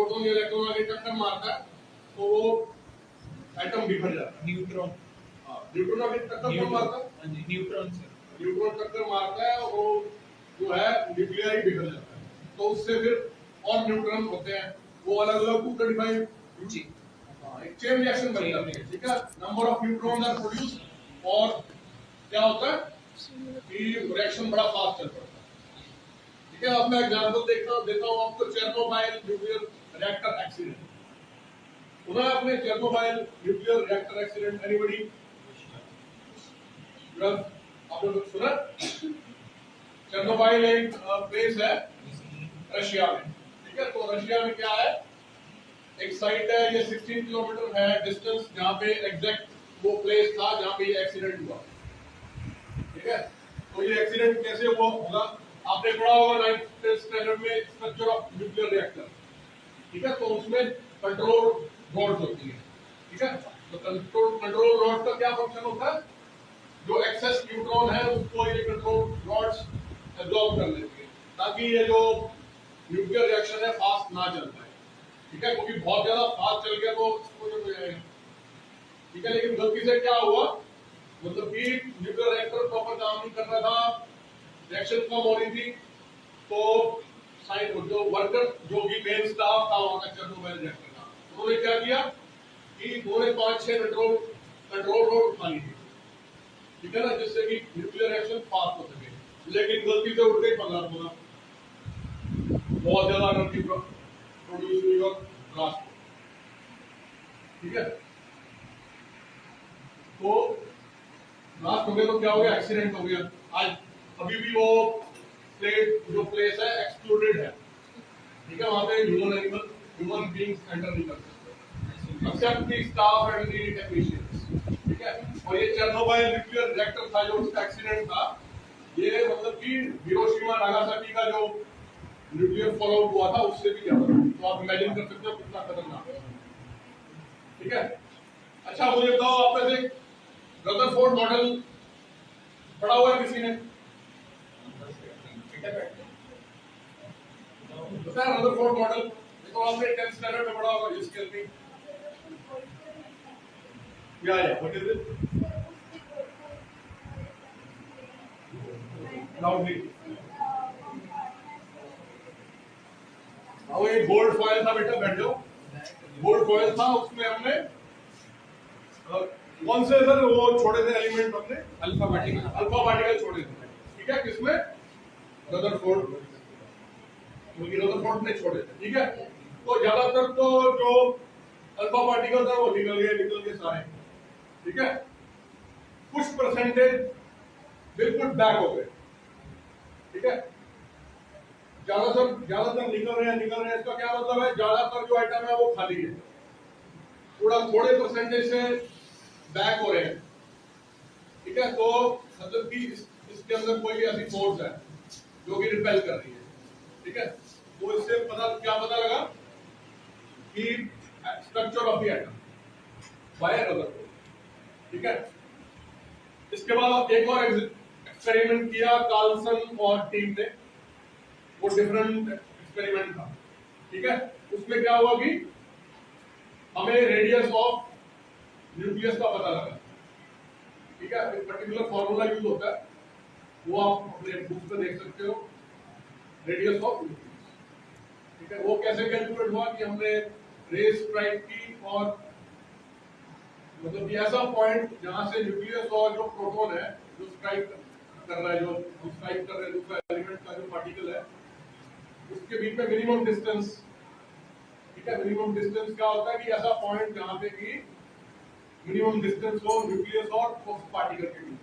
Proton या electron आगे टक्कर मारता है तो वो एटम बिखर जाता है। न्यूट्रॉन, न्यूट्रॉन आगे टक्कर कौन मारता है? हाँ जी, न्यूट्रॉन सर। न्यूट्रॉन टक्कर मारता है और वो जो है न्यूक्लियर बिखर जाता है। तो उससे फिर और न्यूट्रॉन होते हैं, वो अलग अलग 235 जी एक चेन रिएक्शन बन जाती है। ठीक है, number of neutrons are produce और क्या होता है कि रिएक्शन बड़ा फास्ट चल पड़ता है। ठीक है, अब मैं एग्जांपल देता हूं आपको, चेर्नोबाइल न्यूक्लियर रिएक्टर एक्सीडेंट। सुना है आपने Chernobyl nuclear reactor accident? Anybody? आपने कुछ सुना? चेर्नोबाइल एक प्लेस है रशिया में। ठीक है, तो रशिया में क्या है, एक साइट है, ये 16 किलोमीटर है डिस्टेंस, जहाँ पे एग्जैक्ट वो प्लेस था जहाँ पे ये एक्सीडेंट हुआ। ठीक है, तो ये एक्सीडेंट कैसे हुआ होगा, आपने पढ़ा होगा 9th स्टैंडर्ड में, स्ट्रक्चर ऑफ न्यूक्लियर रिएक्टर। ठीक है, तो उसमें कंट्रोल रॉड्स होती है। ठीक है, तो कंट्रोल रॉड का क्या फंक्शन होता है, जो एक्सेस न्यूट्रॉन है उसको ये कंट्रोल रॉड्स एब्जॉर्ब कर लेती है, ताकि ये जो न्यूक्लियर रिएक्शन है फास्ट ना चल पाए। ठीक है, क्योंकि बहुत ज्यादा फास्ट चल गया तो एक्सप्लोजन हो जाएगा। ठीक है, लेकिन गलती से क्या हुआ, मतलब कि न्यूक्लियर रिएक्टर प्रॉपर काम नहीं कर रहा था, रिएक्शन कम हो रही थी, तो साइड जो वर्कर जो भी मेन स्टाफ था वहां का चेर्नोबाइल रिएक्टर का, उन्होंने क्या किया कि उन्होंने 5-6 कंट्रोल रोड उठा ली थी। ठीक है ना, जिससे कि न्यूक्लियर रिएक्शन फास्ट हो सके, लेकिन गलती से उठ गई 15 बहुत ज्यादा एनर्जी प्रोड्यूस हुई और ब्लास्ट। ठीक है, तो ब्लास्ट हो गया तो क्या हो गया, एक्सीडेंट हो गया। आज अभी भी वो जो प्लेस है एक्सक्लूडेड है। ठीक है, वहां पे ह्यूमन बीइंग्स एंटर नहीं कर सकते except the staff and the technicians. ठीक है, और ये चेर्नोबाइल न्यूक्लियर रिएक्टर था जो उसका एक्सीडेंट था, ये मतलब कि हिरोशिमा नागासाकी का जो न्यूक्लियर फॉलोआउट हुआ था उससे भी ज्यादा। तो आप इमेजिन कर सकते हो कितना खतरनाक है। ठीक है, अच्छा मुझे बताओ, आप में से रदरफोर्ड मॉडल पढ़ा हुआ है किसी ने? पता है रदरफोर्ड मॉडल? तो आपने 10th स्टैंडर्ड में पढ़ा होगा जिसके अंदर क्या है, व्हाट इज इट? लाउडली। वो एक गोल्ड फॉयल था बेटा, बैठ जाओ। गोल्ड फॉयल था, उसमें हमने कौन से सर वो छोड़े थे एलिमेंट, हमने अल्फा पार्टिकल छोड़े थे। ठीक है, किसमें? रदरफोर्ड ने छोड़े थे। ठीक है, तो ज्यादातर तो जो अल्फा पार्टिकल था वो निकल गए सारे। ठीक है, कुछ परसेंटेज बिल्कुल बैक हो गए। ठीक है, ज्यादातर निकल रहे हैं। इसका क्या मतलब है, ज्यादातर जो आइटम है वो खाली है, थोड़े परसेंटेज से बैक हो रहे हैं। ठीक है, तो मतलब कि इसके अंदर कोई ऐसी फोर्स है जो कि रिपेल कर रही है। ठीक है, तो इससे क्या पता लगा कि structure of the atom by Rutherford. ठीक है, इसके बाद एक और एक्सपेरिमेंट किया कार्लसन और टीम ने, वो डिफरेंट एक्सपेरिमेंट था। ठीक है, उसमें क्या हुआ कि हमें रेडियस ऑफ न्यूक्लियस का पता लगा। ठीक है, एक पर्टिकुलर फॉर्मूला यूज होता है, वो आप अपने बुक्स में देख सकते हो, रेडियस ऑफ न्यूक्लियस। ठीक है, वो कैसे कैलकुलेट हुआ कि हमने रेस स्ट्राइक की और मतलब ऐसा पॉइंट जहां से न्यूक्लियस और जो प्रोटॉन है जो स्ट्राइक कर रहा है, जो स्ट्राइक कर रहे हैं दूसरा एलिमेंट का जो पार्टिकल है, उसके बीच में मिनिमम डिस्टेंस। ठीक है, मिनिमम डिस्टेंस क्या होता है कि ऐसा पॉइंट जहां पे कि मिनिमम डिस्टेंस हो न्यूक्लियस और पार्टिकल के बीच।